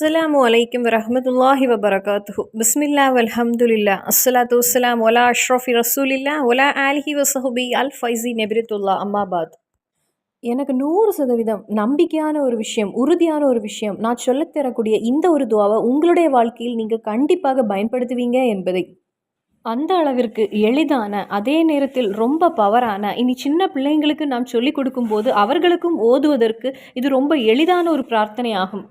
அஸ்ஸலாமு அலைக்கும் வரஹ்மத்துல்லாஹி வபரகாத்துஹு. பிஸ்மில்லா வல்ஹம்துலில்லா அஸ்ஸலாத்து வஸ்ஸலாம் வலா அஷ்ரஃபி ரசூலில்லா வலா ஆலிஹி வஸஹபி அல் ஃபைசி நெபிரத்துல்லா அம்மாபாத். எனக்கு 100% நம்பிக்கையான ஒரு விஷயம், உறுதியான ஒரு விஷயம், நான் சொல்லித் தரக்கூடிய இந்த ஒரு துவாவை உங்களுடைய வாழ்க்கையில் நீங்கள் கண்டிப்பாக பயன்படுத்துவீங்க என்பதை. அந்த அளவிற்கு எளிதான, அதே நேரத்தில் ரொம்ப பவரான, இனி சின்ன பிள்ளைங்களுக்கு நாம் சொல்லிக் கொடுக்கும்போது அவர்களுக்கும் ஓதுவதற்கு இது ரொம்ப எளிதான ஒரு பிரார்த்தனை ஆகும்.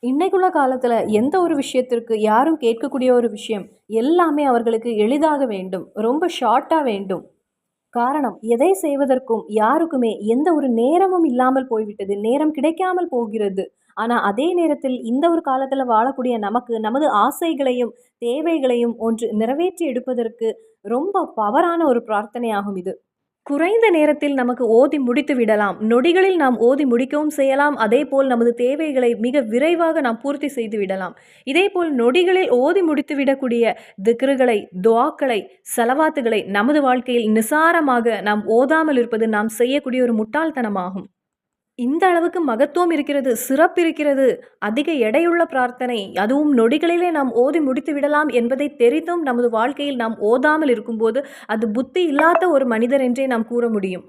இன்னைக்குள்ள காலத்துல எந்த ஒரு விஷயத்திற்கு யாரும் கேட்கக்கூடிய ஒரு விஷயம் எல்லாமே அவர்களுக்கு எளிதாக வேண்டும், ரொம்ப ஷார்ட்டா வேண்டும். காரணம், எதை செய்வதற்கும் யாருக்குமே எந்த ஒரு நேரமும் இல்லாமல் போய்விட்டது, நேரம் கிடைக்காமல் போகிறது. ஆனா அதே நேரத்தில் இந்த ஒரு காலத்துல வாழக்கூடிய நமக்கு நமது ஆசைகளையும் தேவைகளையும் ஒன்று நிறைவேற்றி எடுப்பதற்கு ரொம்ப பவரான ஒரு பிரார்த்தனையாகும் இது. குறைந்த நேரத்தில் நமக்கு ஓதி முடித்து விடலாம். நொடிகளில் நாம் ஓதி முடிக்கவும் செய்யலாம். அதேபோல் நமது தேவைகளை மிக விரைவாக நாம் பூர்த்தி செய்து விடலாம். இதேபோல் நொடிகளில் ஓதி முடித்து விடக்கூடிய திக்ருகளை, துஆக்களை, ஸலவாத்துகளை நமது வாழ்க்கையில் நிசாரமாக நாம் ஓதாமல் இருப்பது நாம் செய்யக்கூடிய ஒரு முட்டாள்தனமாகும். இந்த அளவுக்கு மகத்துவம் இருக்கிறது, சிறப்பு இருக்கிறது, அதிக எடையுள்ள பிரார்த்தனை, அதுவும் நொடிகளிலே நாம் ஓதி முடித்து விடலாம் என்பதை தெரிந்தும் நமது வாழ்க்கையில் நாம் ஓதாமல் இருக்கும்போது அது புத்தி இல்லாத ஒரு மனிதர் என்றே நாம் கூற முடியும்.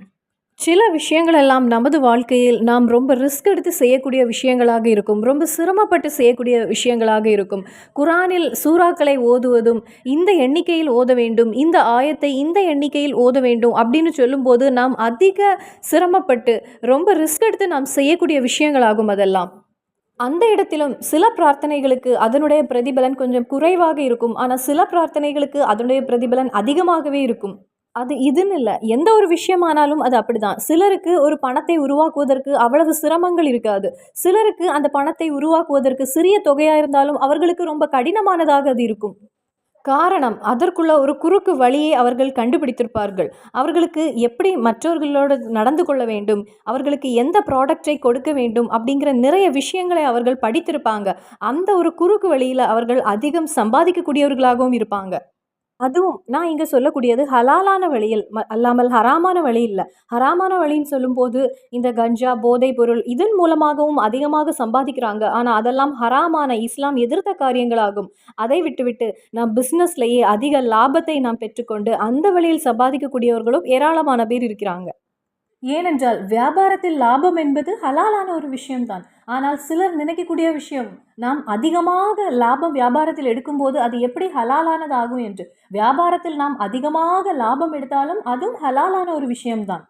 சில விஷயங்கள் எல்லாம் நமது வாழ்க்கையில் நாம் ரொம்ப ரிஸ்க் எடுத்து செய்யக்கூடிய விஷயங்களாக இருக்கும், ரொம்ப சிரமப்பட்டு செய்யக்கூடிய விஷயங்களாக இருக்கும். குரானில் சூறாக்களை ஓதுவதும் இந்த எண்ணிக்கையில் ஓத வேண்டும், இந்த ஆயத்தை இந்த எண்ணிக்கையில் ஓத வேண்டும் அப்படின்னு சொல்லும்போது நாம் அதிக சிரமப்பட்டு ரொம்ப ரிஸ்க் எடுத்து நாம் செய்யக்கூடிய விஷயங்களாகும் அதெல்லாம். அந்த இடத்திலும் சில பிரார்த்தனைகளுக்கு அதனுடைய பிரதிபலன் கொஞ்சம் குறைவாக இருக்கும், ஆனால் சில பிரார்த்தனைகளுக்கு அதனுடைய பிரதிபலன் அதிகமாகவே இருக்கும். அது இதுன்னு இல்ல. எந்த ஒரு விஷயமானாலும் அது அப்படிதான். சிலருக்கு ஒரு பணத்தை உருவாக்குவதற்கு அவ்வளவு சிரமங்கள் இருக்காது. சிலருக்கு அந்த பணத்தை உருவாக்குவதற்கு சிறிய தொகையா இருந்தாலும் அவர்களுக்கு ரொம்ப கடினமானதாக அது இருக்கும். காரணம், அதற்குள்ள ஒரு குறுக்கு வழியை அவர்கள் கண்டுபிடித்திருப்பார்கள். அவர்களுக்கு எப்படி மற்றவர்களோடு நடந்து கொள்ள வேண்டும், அவர்களுக்கு எந்த ப்ராடக்ட்டை கொடுக்க வேண்டும் அப்படிங்கிற நிறைய விஷயங்களை அவர்கள் படித்திருப்பாங்க. அந்த ஒரு குறுக்கு வழியில அவர்கள் அதிகம் சம்பாதிக்கக்கூடியவர்களாகவும் இருப்பாங்க. அதுவும் நான் இங்க சொல்லக்கூடியது ஹலாலான வழியில் அல்லாமல் ஹராமான வழி இல்ல. ஹராமான வழின்னு சொல்லும்போது, இந்த கஞ்சா, போதைப் பொருள் இதன் மூலமாகவும் அதிகமாக சம்பாதிக்கிறாங்க. ஆனா அதெல்லாம் ஹராமான, இஸ்லாம் எதிர்த்த காரியங்களாகும். அதை விட்டுவிட்டு நாம் பிசினஸ்லயே அதிக லாபத்தை நாம் பெற்றுக்கொண்டு அந்த வழியில் சம்பாதிக்கக்கூடியவர்களும் ஏராளமான பேர் இருக்கிறாங்க. ஏனென்றால் வியாபாரத்தில் லாபம் என்பது ஹலாலான ஒரு விஷயம்தான். ஆனால் சிலர் நினைக்கக்கூடிய விஷயம், நாம் அதிகமாக லாபம் வியாபாரத்தில் எடுக்கும்போது அது எப்படி ஹலாலானதாகும் என்று. வியாபாரத்தில் நாம் அதிகமாக லாபம் எடுத்தாலும் அதுவும் ஹலாலான ஒரு விஷயம்தான்.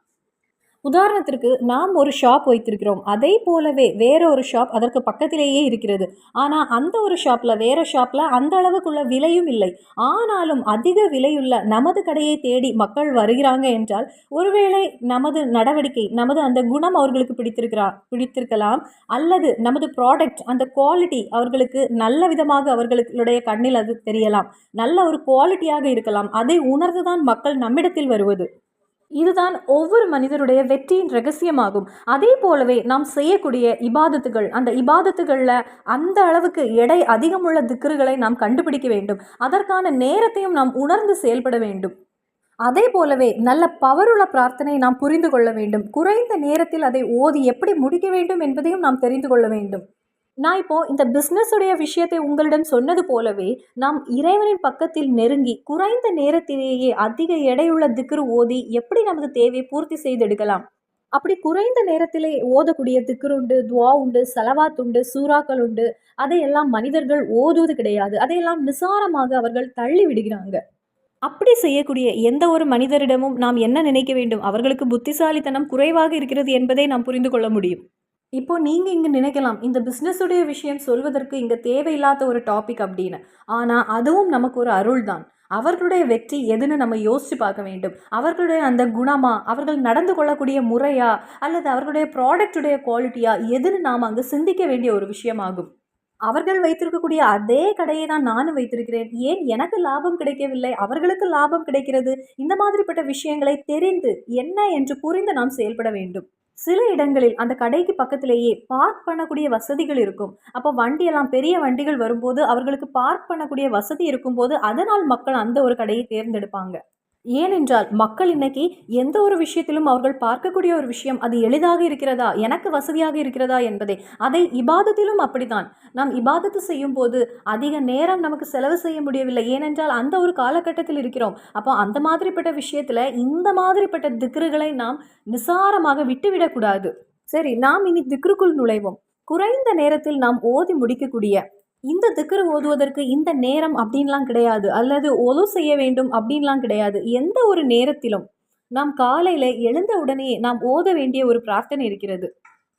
உதாரணத்திற்கு நாம் ஒரு ஷாப் வைத்திருக்கிறோம். அதே போலவே வேற ஒரு ஷாப் அதற்கு பக்கத்திலேயே இருக்கிறது. ஆனா அந்த ஒரு ஷாப்ல வேற ஷாப்ல அந்த அளவுக்குள்ள விலையும் இல்லை. ஆனாலும் அதிக விலையுள்ள நமது கடையை தேடி மக்கள் வருகிறாங்க என்றால், ஒருவேளை நமது நடவடிக்கை, நமது அந்த குணம் அவர்களுக்கு பிடித்திருக்கலாம். அல்லது நமது ப்ராடக்ட் அந்த குவாலிட்டி அவர்களுக்கு நல்ல விதமாக அவர்களுடைய கண்ணில் அது தெரியலாம். நல்ல ஒரு குவாலிட்டியாக இருக்கலாம். அதை உணர்ந்துதான் மக்கள் நம்மிடத்தில் வருவது. இதுதான் ஒவ்வொரு மனிதருடைய வெற்றியின் ரகசியமாகும். அதே போலவே நாம் செய்யக்கூடிய இபாதத்துகள், அந்த இபாதத்துகளில் அந்த அளவுக்கு எடை அதிகமுள்ள திக்ருகளை நாம் கண்டுபிடிக்க வேண்டும். அதற்கான நேரத்தையும் நாம் உணர்ந்து செயல்பட வேண்டும். அதே போலவே நல்ல பவருள்ள பிரார்த்தனை நாம் புரிந்து கொள்ள வேண்டும். குறைந்த நேரத்தில் அதை ஓதி எப்படி முடிக்க வேண்டும் என்பதையும் நாம் தெரிந்து கொள்ள வேண்டும். நான் இப்போ இந்த பிஸ்னஸுடைய விஷயத்தை உங்களிடம் சொன்னது போலவே, நாம் இறைவனின் பக்கத்தில் நெருங்கி குறைந்த நேரத்திலேயே அதிக எடையுள்ள திக்ரு ஓதி எப்படி நமது தேவையை பூர்த்தி செய்து எடுக்கலாம். அப்படி குறைந்த நேரத்திலே ஓதக்கூடிய திக்ரு உண்டு, துவா உண்டு, சலவாத் உண்டு, சூறாக்கள் உண்டு. அதையெல்லாம் மனிதர்கள் ஓதுவது கிடையாது. அதையெல்லாம் நிசாரமாக அவர்கள் தள்ளி விடுகிறாங்க. அப்படி செய்யக்கூடிய எந்த ஒரு மனிதரிடமும் நாம் என்ன நினைக்க வேண்டும், அவர்களுக்கு புத்திசாலித்தனம் குறைவாக இருக்கிறது என்பதை நாம் புரிந்து கொள்ள முடியும். இப்போ நீங்க இங்க நினைக்கலாம், இந்த பிசினஸுடைய விஷயம் சொல்வதற்கு இங்க தேவையில்லாத ஒரு டாபிக் அப்படின்னு. ஆனா அதுவும் நமக்கு ஒரு அருள் தான். அவர்களுடைய வெற்றி எதுன்னு நம்ம யோசிச்சு பார்க்க வேண்டும். அவர்களுடைய அந்த குணமா, அவர்கள் நடந்து கொள்ளக்கூடிய முறையா, அல்லது அவர்களுடைய ப்ராடக்டுடைய குவாலிட்டியா, எதுன்னு நாம் அங்கு சிந்திக்க வேண்டிய ஒரு விஷயமாகும். அவர்கள் வைத்திருக்கக்கூடிய அதே கடையை தான் நானும் வைத்திருக்கிறேன், ஏன் எனக்கு லாபம் கிடைக்கவில்லை, அவர்களுக்கு லாபம் கிடைக்கிறது, இந்த மாதிரிப்பட்ட விஷயங்களை தெரிந்து என்ன என்று புரிந்து நாம் செயல்பட வேண்டும். சில இடங்களில் அந்த கடைக்கு பக்கத்திலேயே பார்க் பண்ணக்கூடிய வசதிகள் இருக்கும். அப்போ வண்டியெல்லாம் பெரிய வண்டிகள் வரும்போது அவர்களுக்கு பார்க் பண்ணக்கூடிய வசதி இருக்கும்போது அதனால் மக்கள் அந்த ஒரு கடையை தேர்ந்தெடுப்பாங்க. ஏனென்றால் மக்கள் இன்னைக்கு எந்த ஒரு விஷயத்திலும் அவர்கள் பார்க்கக்கூடிய ஒரு விஷயம் அது எளிதாக இருக்கிறதா, எனக்கு வசதியாக இருக்கிறதா என்பதே. அதை இபாதத்திலும் அப்படித்தான். நாம் இபாதத்து செய்யும் போது அதிக நேரம் நமக்கு செலவு செய்ய முடியவில்லை. ஏனென்றால் அந்த ஒரு காலகட்டத்தில் இருக்கிறோம். அப்போ அந்த மாதிரிப்பட்ட விஷயத்தில் இந்த மாதிரிப்பட்ட திக்ருகளை நாம் நிசாரமாக விட்டுவிடக்கூடாது. சரி, நாம் இனி திக்ருக்குள் நுழைவோம். குறைந்த நேரத்தில் நாம் ஓதி முடிக்கக்கூடிய இந்த திக்ரு ஓதுவதற்கு இந்த நேரம் அப்படின்லாம் கிடையாது, அல்லது ஒது செய்ய வேண்டும் அப்படின்லாம் கிடையாது. எந்த ஒரு நேரத்திலும் நாம் காலையில் எழுந்த உடனே நாம் ஓத வேண்டிய ஒரு பிரார்த்தனை இருக்கிறது.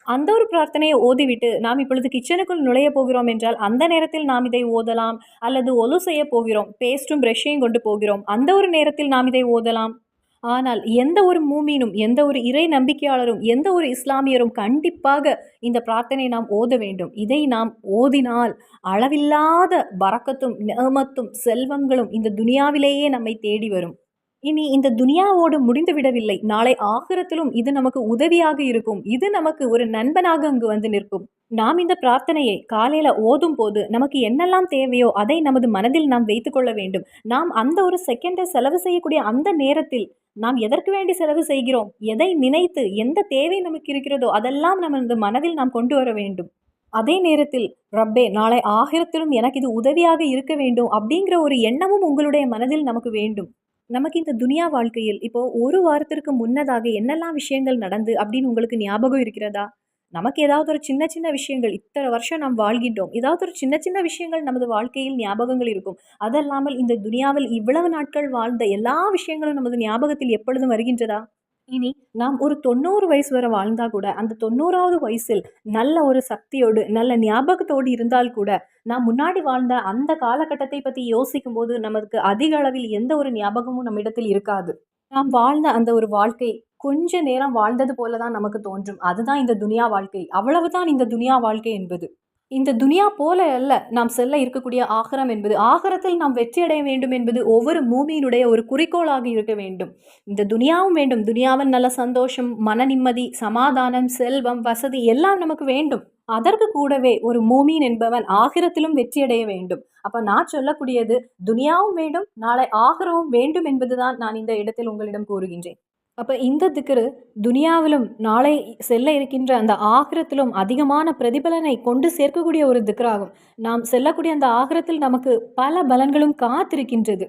அந்த ஒரு பிரார்த்தனையை ஓதிவிட்டு நாம் இப்பொழுது கிச்சனுக்குள் நுழைய போகிறோம் என்றால் அந்த நேரத்தில் நாம் இதை ஓதலாம். அல்லது ஒது செய்ய போகிறோம், பேஸ்ட்டும் ப்ரஷ்ஷையும் கொண்டு போகிறோம், அந்த ஒரு நேரத்தில் நாம் இதை ஓதலாம். ஆனால் எந்த ஒரு மூமீனும், எந்த ஒரு இறை நம்பிக்கையாளரும், எந்த ஒரு இஸ்லாமியரும் கண்டிப்பாக இந்த பிரார்த்தனை நாம் ஓத வேண்டும். இதை நாம் ஓதினால் அளவில்லாத பரக்கத்தும் நிஅமத்தும் செல்வங்களும் இந்த துனியாவிலேயே நம்மை தேடி வரும். இனி இந்த துனியாவோடு முடிந்து விடவில்லை. நாளை ஆகிரத்திலும் இது நமக்கு உதவியாக இருக்கும். இது நமக்கு ஒரு நண்பனாக அங்கு வந்து நிற்கும். நாம் இந்த பிரார்த்தனையை காலையில் ஓதும் போது நமக்கு என்னெல்லாம் தேவையோ அதை நமது மனதில் நாம் வைத்துக்கொள்ள வேண்டும். நாம் அந்த ஒரு செகண்டை செலவு செய்யக்கூடிய அந்த நேரத்தில் நாம் எதற்கு வேண்டி செலவு செய்கிறோம், எதை நினைத்து எந்த தேவை நமக்கு இருக்கிறதோ அதெல்லாம் நமது மனதில் நாம் கொண்டு வர வேண்டும். அதே நேரத்தில் ரப்பே, நாளை ஆகிரத்திலும் எனக்கு இது உதவியாக இருக்க வேண்டும் அப்படிங்கிற ஒரு எண்ணமும் உங்களுடைய மனதில் நமக்கு வேண்டும். நமக்கு இந்த துனியா வாழ்க்கையில் இப்போ ஒரு வாரத்திற்கு முன்னதாக என்னெல்லாம் விஷயங்கள் நடந்து அப்படின்னு உங்களுக்கு ஞாபகம் இருக்கிறதா? நமக்கு ஏதாவது ஒரு சின்ன சின்ன விஷயங்கள், இத்தனை வருஷம் நாம் வாழ்கின்றோம், ஏதாவது ஒரு சின்ன சின்ன விஷயங்கள் நமது வாழ்க்கையில் ஞாபகங்கள் இருக்கும். அதல்லாமல் இந்த துனியாவில் இவ்வளவு நாட்கள் வாழ்ந்த எல்லா விஷயங்களும் நமது ஞாபகத்தில் எப்பொழுதும் வருகின்றதா? இனி நாம் ஒரு 90 வயசு வரை வாழ்ந்தா கூட அந்த 90வது வயசில் நல்ல ஒரு சக்தியோடு நல்ல ஞாபகத்தோடு இருந்தால் கூட நாம் முன்னாடி வாழ்ந்த அந்த காலகட்டத்தை பற்றி யோசிக்கும் போது நமக்கு அதிக அளவில் எந்த ஒரு ஞாபகமும் நம்மிடத்தில் இருக்காது. நாம் வாழ்ந்த அந்த ஒரு வாழ்க்கை கொஞ்ச நேரம் வாழ்ந்தது போல தான் நமக்கு தோன்றும். அதுதான் இந்த துனியா வாழ்க்கை. அவ்வளவுதான் இந்த துனியா வாழ்க்கை என்பது. இந்த துனியா போல அல்ல நாம் செல்ல இருக்கக்கூடிய ஆகரம் என்பது. ஆகரத்தில் நாம் வெற்றி அடைய வேண்டும் என்பது ஒவ்வொரு மூமியினுடைய ஒரு குறிக்கோளாக இருக்க வேண்டும். இந்த துனியாவும் வேண்டும். துனியாவின் நல்ல சந்தோஷம், மன நிம்மதி, சமாதானம், செல்வம், வசதி எல்லாம் நமக்கு வேண்டும். அதற்கு கூடவே ஒரு மூமீன் என்பவன் ஆகிரத்திலும் வெற்றி அடைய வேண்டும். அப்ப நான் சொல்லக்கூடியது துனியாவும் வேண்டும், நாளை ஆகிரமும் வேண்டும் என்பதுதான் நான் இந்த இடத்தில் உங்களிடம் கூறுகின்றேன். அப்போ இந்த திக்ரு துனியாவிலும் நாளை செல்ல இருக்கின்ற அந்த ஆகிரத்திலும் அதிகமான பிரதிபலனை கொண்டு சேர்க்கக்கூடிய ஒரு திக்ராகும். நாம் செல்லக்கூடிய அந்த ஆகிரத்தில் நமக்கு பல பலன்களும் காத்திருக்கின்றது.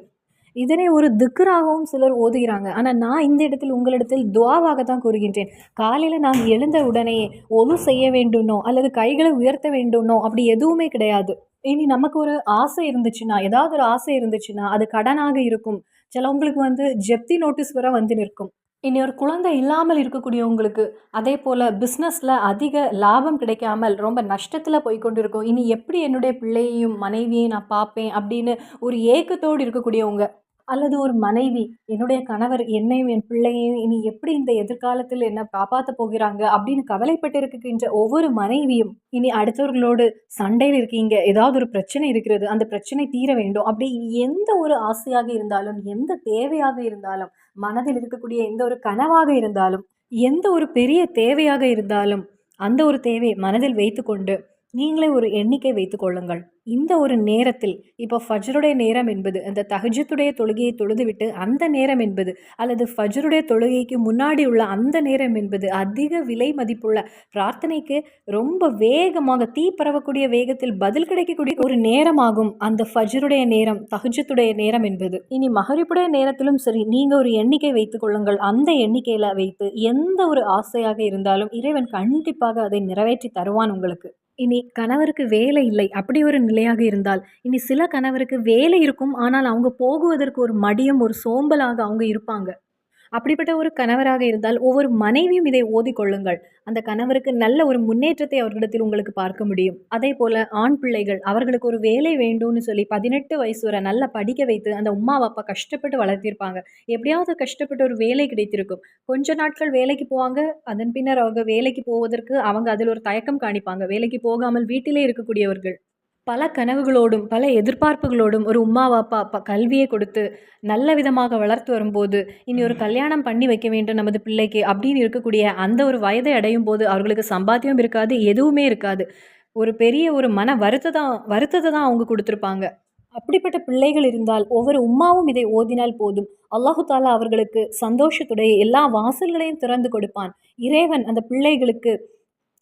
இதனை ஒரு திக்ராகவும் சிலர் ஓதுகிறாங்க. ஆனால் நான் இந்த இடத்தில் உங்களிடத்தில் துவாவாக தான் கூறுகின்றேன். காலையில் நாம் எழுந்த உடனே ஒது செய்ய வேண்டும்னோ அல்லது கைகளை உயர்த்த வேண்டும்னோ அப்படி எதுவுமே கிடையாது. இனி நமக்கு ஒரு ஆசை இருந்துச்சுன்னா, ஏதாவது ஒரு ஆசை இருந்துச்சுன்னா அது கடனாக இருக்கும். சிலவங்களுக்கு ஜப்தி நோட்டீஸ் வர வந்து நிற்கும். இனி ஒரு குழந்தை இல்லாமல் இருக்கக்கூடியவங்களுக்கு, அதே போல் பிஸ்னஸில் அதிக லாபம் கிடைக்காமல் ரொம்ப நஷ்டத்தில் போய்கொண்டு இருக்கும். இனி எப்படி என்னுடைய பிள்ளையையும் மனைவியையும் நான் பார்ப்பேன் அப்படின்னு ஒரு ஏக்கத்தோடு இருக்கக்கூடியவங்க, அல்லது ஒரு மனைவி என்னுடைய கணவர் என்னையும் என் பிள்ளையையும் இனி எப்படி இந்த எதிர்காலத்தில் என்ன காப்பாற்ற போகிறாங்க அப்படின்னு கவலைப்பட்டு இருக்கின்ற ஒவ்வொரு மனைவியும், இனி அடுத்தவர்களோடு சண்டையில் இருக்கீங்க, ஏதாவது ஒரு பிரச்சனை இருக்கிறது, அந்த பிரச்சனை தீர வேண்டும் அப்படி எந்த ஒரு ஆசையாக இருந்தாலும், எந்த தேவையாக இருந்தாலும், மனதில் இருக்கக்கூடிய எந்த ஒரு கனவாக இருந்தாலும், எந்த ஒரு பெரிய தேவையாக இருந்தாலும் அந்த ஒரு தேவையை மனதில் வைத்துக்கொண்டு நீங்களே ஒரு எண்ணிக்கை வைத்து கொள்ளுங்கள். இந்த ஒரு நேரத்தில் இப்போ ஃபஜ்ருடைய நேரம் என்பது அந்த தஹஜ்ஜுடைய தொழுகையை தொழுதுவிட்டு அந்த நேரம் என்பது, அல்லது ஃபஜ்ருடைய தொழுகைக்கு முன்னாடி உள்ள அந்த நேரம் என்பது அதிக விலை மதிப்புள்ள பிரார்த்தனைக்கு ரொம்ப வேகமாக தீ பரவக்கூடிய வேகத்தில் பதில் கிடைக்கக்கூடிய ஒரு நேரமாகும் அந்த ஃபஜ்ருடைய நேரம், தஹஜ்ஜுடைய நேரம் என்பது. இனி மகரிபுடைய நேரத்திலும் சரி, நீங்கள் ஒரு எண்ணிக்கை வைத்து கொள்ளுங்கள். அந்த எண்ணிக்கையில் வைத்து எந்த ஒரு ஆசையாக இருந்தாலும் இறைவன் கண்டிப்பாக அதை நிறைவேற்றி தருவான் உங்களுக்கு. இனி கணவருக்கு வேலை இல்லை அப்படி ஒரு நிலையாக இருந்தால், இனி சில கணவருக்கு வேலை இருக்கும், ஆனால் அவங்க போகுவதற்கு ஒரு மடியும் ஒரு சோம்பலாக அவங்க இருப்பாங்க. அப்படிப்பட்ட ஒரு கணவராக இருந்தால் ஒவ்வொரு மனைவியும் இதை ஓதிக்கொள்ளுங்கள். அந்த கணவருக்கு நல்ல ஒரு முன்னேற்றத்தை அவர்களிடத்தில் உங்களுக்கு பார்க்க முடியும். அதே போல் ஆண் பிள்ளைகள், அவர்களுக்கு ஒரு வேலை வேண்டும்னு சொல்லி 18 வயசு வரை நல்லா படிக்க வைத்து அந்த உம்மா அப்பா கஷ்டப்பட்டு வளர்த்திருப்பாங்க. எப்படியாவது கஷ்டப்பட்டு ஒரு வேலை கிடைத்திருக்கும். கொஞ்ச நாட்கள் வேலைக்கு போவாங்க. அதன் பின்னர் அவங்க வேலைக்கு போவதற்கு அவங்க அதில் ஒரு தயக்கம் காணிப்பாங்க. வேலைக்கு போகாமல் வீட்டிலே இருக்கக்கூடியவர்கள் பல கனவுகளோடும் பல எதிர்பார்ப்புகளோடும் ஒரு உம்மா அப்பா கல்வியை கொடுத்து நல்ல விதமாக வளர்த்து வரும்போது, இனி ஒரு கல்யாணம் பண்ணி வைக்க வேண்டும் நமது பிள்ளைக்கு அப்படின்னு இருக்கக்கூடிய அந்த ஒரு வயதை அடையும் போது அவர்களுக்கு சம்பாத்தியம் இருக்காது, எதுவுமே இருக்காது. ஒரு பெரிய ஒரு மன வருத்தத்தை தான் அவங்க கொடுத்துருப்பாங்க. அப்படிப்பட்ட பிள்ளைகள் இருந்தால் ஒவ்வொரு உம்மாவும் இதை ஓதினால் போதும். அல்லாஹு தாலா அவர்களுக்கு சந்தோஷத்துடைய எல்லா வாசல்களையும் திறந்து கொடுப்பான். இறைவன் அந்த பிள்ளைகளுக்கு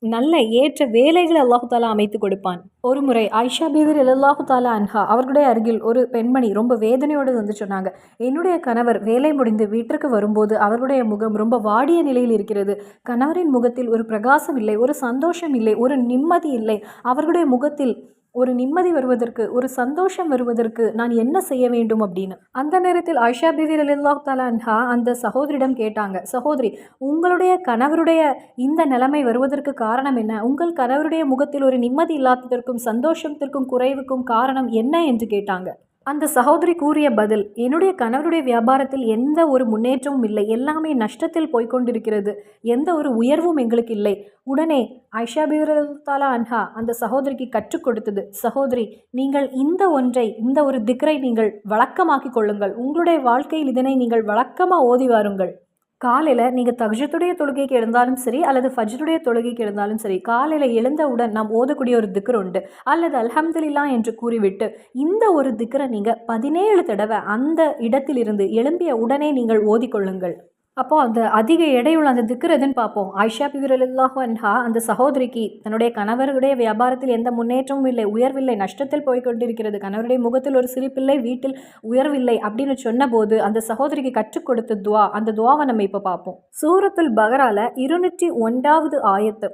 நல்ல ஏற்ற வேலைகளை அல்லாஹு தாலா அமைத்து கொடுப்பான். ஒரு முறை ஆயிஷா பீவி ரலியல்லாஹு தாலா அன்ஹா அவர்களுடைய அருகில் ஒரு பெண்மணி ரொம்ப வேதனையோடு வந்து சொன்னாங்க, என்னுடைய கணவர் வேலை முடிந்து வீட்டிற்கு வரும்போது அவர்களுடைய முகம் ரொம்ப வாடிய நிலையில் இருக்கிறது. கணவரின் முகத்தில் ஒரு பிரகாசம் இல்லை, ஒரு சந்தோஷம் இல்லை, ஒரு நிம்மதி இல்லை. அவர்களுடைய முகத்தில் ஒரு நிம்மதி வருவதற்கு, ஒரு சந்தோஷம் வருவதற்கு நான் என்ன செய்ய வேண்டும் அப்படின்னு. அந்த நேரத்தில் ஆயிஷா பீவி ரலியல்லாஹு தஆலா அன்ஹா அந்த சகோதரியிடம் கேட்டாங்க, சகோதரி, உங்களுடைய கணவருடைய இந்த நிலைமை வருவதற்கு காரணம் என்ன? உங்கள் கணவருடைய முகத்தில் ஒரு நிம்மதி இல்லாததற்கும் சந்தோஷத்திற்கும் குறைவுக்கும் காரணம் என்ன என்று கேட்டாங்க. அந்த சகோதரி கூறிய பதில், என்னுடைய கணவருடைய வியாபாரத்தில் எந்த ஒரு முன்னேற்றமும் இல்லை, எல்லாமே நஷ்டத்தில் போய்கொண்டிருக்கிறது, எந்த ஒரு உயர்வும் எங்களுக்கு இல்லை. உடனே ஆயிஷா பீவி ரலியல்லாஹு தஆலா அன்ஹா அந்த சகோதரிக்கு கற்றுக் கொடுத்தது, சகோதரி, நீங்கள் இந்த ஒரு திக்ரை நீங்கள் வழக்கமாக்கிக் கொள்ளுங்கள். உங்களுடைய வாழ்க்கையில் இதனை நீங்கள் வழக்கமாக ஓதி வாருங்கள். காலையில் நீங்கள் தஹஜ்ஜுடைய தொழுகைக்கு எழுந்தாலும் சரி, அல்லது ஃபஜ்ருடைய தொழுகைக்கு எழுந்தாலும் சரி, காலையில் எழுந்தவுடன் நாம் ஓதக்கூடிய ஒரு திக்ர் உண்டு. அல்லது அல்ஹம்துலில்லாஹ் என்று கூறிவிட்டு இந்த ஒரு திக்ரை நீங்கள் 17 தடவை அந்த இடத்திலிருந்து எழும்பிய உடனே நீங்கள் ஓதிக்கொள்ளுங்கள். அப்போது அந்த அதிக எடையுள்ள அந்த திக்ர் எதுன்னு பார்ப்போம். ஆயிஷா பீவி ரலியல்லாஹு அன்ஹா அந்த சகோதரிக்கு தன்னுடைய கணவருடைய வியாபாரத்தில் எந்த முன்னேற்றமும் இல்லை, உயர்வில்லை, நஷ்டத்தில் போய்கொண்டிருக்கிறது, கணவருடைய முகத்தில் ஒரு சிரிப்பில்லை, வீட்டில் உயர்வில்லை அப்படின்னு சொன்னபோது அந்த சகோதரிக்கு கற்றுக் கொடுத்த துவா, அந்த துவாவை நம்ம இப்போ பார்ப்போம். சூரத்துல் பகரால 201வது ஆயத்து,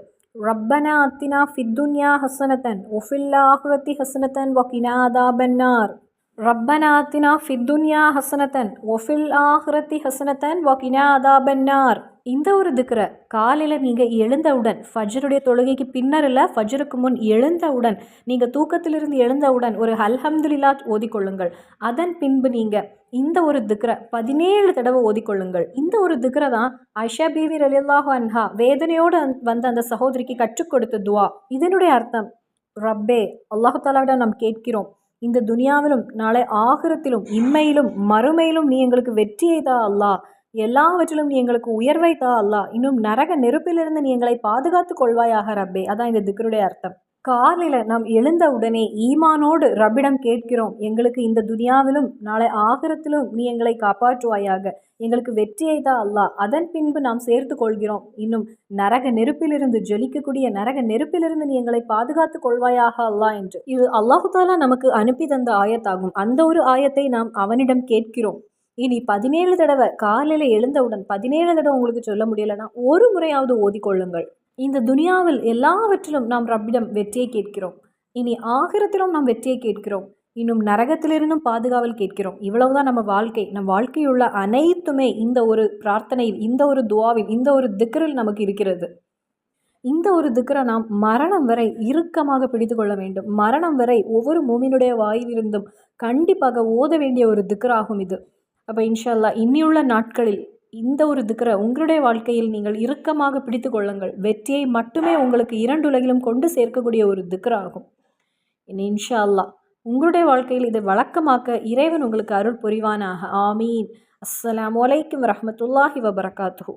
ரப்பனா அத்தினா ஃபித்துன்யா ஹஸனத்தன் வஃபில் ஆஹிரத்தி ஹஸனத்தன் வகினா அதாபன்னார். ரப்பனா ஆத்தினா ஃபித்துன்யா ஹஸனத்தன் வஃபில் ஆஹிரத்தி ஹஸனத்தன் வகினா அதாபன்னார். இந்த ஒரு திக்ரை காலையில் நீங்கள் எழுந்தவுடன், ஃபஜ்ருடைய தொழுகைக்கு பின்னர் இல்லை, ஃபஜ்ருக்கு முன் எழுந்தவுடன், நீங்கள் தூக்கத்திலிருந்து எழுந்தவுடன் ஒரு அல்ஹம்துலில்லாஹ் ஓதிக்கொள்ளுங்கள். அதன் பின்பு நீங்கள் இந்த ஒரு திக்ரை 17 தடவை ஓதிக்கொள்ளுங்கள். இந்த ஒரு திக்ரை தான் ஆயிஷா பீவி ரலியல்லாஹு அன்ஹா வேதனையோடு வந்த அந்த சகோதரிக்கு கற்றுக் கொடுத்த துவா. இதனுடைய அர்த்தம், ரப்பே, அல்லாஹு தாலாவிடம் நாம் கேட்கிறோம், இந்த துனியாவிலும் நாளை ஆகிரத்திலும் இம்மையிலும் மறுமையிலும் நீ எங்களுக்கு வெற்றியை தா அல்லாஹ், எல்லாவற்றிலும் நீ எங்களுக்கு உயர்வை தா அல்லாஹ், இன்னும் நரக நெருப்பிலிருந்து நீ எங்களை பாதுகாத்து கொள்வாயாக ரப்பே. அதான் இந்த திக்ருடைய அர்த்தம். காலையில் நாம் எழுந்த உடனே ஈமானோடு ரப்பிடம் கேட்கிறோம், எங்களுக்கு இந்த துனியாவிலும் நாளை ஆகிரத்திலும் நீ எங்களை காப்பாற்றுவாயாக, எங்களுக்கு வெற்றியை தான் அல்லாஹ். அதன் பின்பு நாம் சேர்த்து கொள்கிறோம், இன்னும் நரக நெருப்பிலிருந்து, ஜொலிக்கக்கூடிய நரக நெருப்பிலிருந்து நீ எங்களை பாதுகாத்து கொள்வாயாக அல்லாஹ் என்று. இது அல்லாஹு தாலா நமக்கு அனுப்பி தந்த ஆயத்தாகும். அந்த ஒரு ஆயத்தை நாம் அவனிடம் கேட்கிறோம். இனி 17 தடவை காலையில் எழுந்தவுடன் 17 தடவை உங்களுக்கு சொல்ல முடியலைன்னா ஒரு முறையாவது ஓதிக்கொள்ளுங்கள். இந்த துனியாவில் எல்லாவற்றிலும் நாம் ரப்பிடம் வெற்றியை கேட்கிறோம், இனி ஆகிரத்திலும் நாம் வெற்றியை கேட்கிறோம், இன்னும் நரகத்திலிருந்தும் பாதுகாவல் கேட்கிறோம். இவ்வளவுதான் நம்ம வாழ்க்கை. நம் வாழ்க்கையுள்ள அனைத்துமே இந்த ஒரு பிரார்த்தனையில், இந்த ஒரு துவாவில், இந்த ஒரு திக்ரில் நமக்கு இருக்கிறது. இந்த ஒரு திக்ரை நாம் மரணம் வரை இறுக்கமாக பிடித்து கொள்ள வேண்டும். மரணம் வரை ஒவ்வொரு மூமினுடைய வாயிலிருந்தும் கண்டிப்பாக ஓத வேண்டிய ஒரு திக்ராகும் இது. அப்போ இன்ஷா அல்லாஹ் இனியுள்ள நாட்களில் இந்த ஒரு திக்ரை உங்களுடைய வாழ்க்கையில் நீங்கள் இறுக்கமாக பிடித்து கொள்ளுங்கள். வெற்றியை மட்டுமே உங்களுக்கு 2 உலகிலும் கொண்டு சேர்க்கக்கூடிய ஒரு திக்ராகும். இன்ஷா அல்லாஹ் உங்களுடைய வாழ்க்கையில் இதை வழக்கமாக்க இறைவன் உங்களுக்கு அருள் புரிவானாக. ஆமீன். அஸ்ஸலாமு அலைக்கும் வரஹ்மத்துல்லாஹி வபரகாத்துஹு.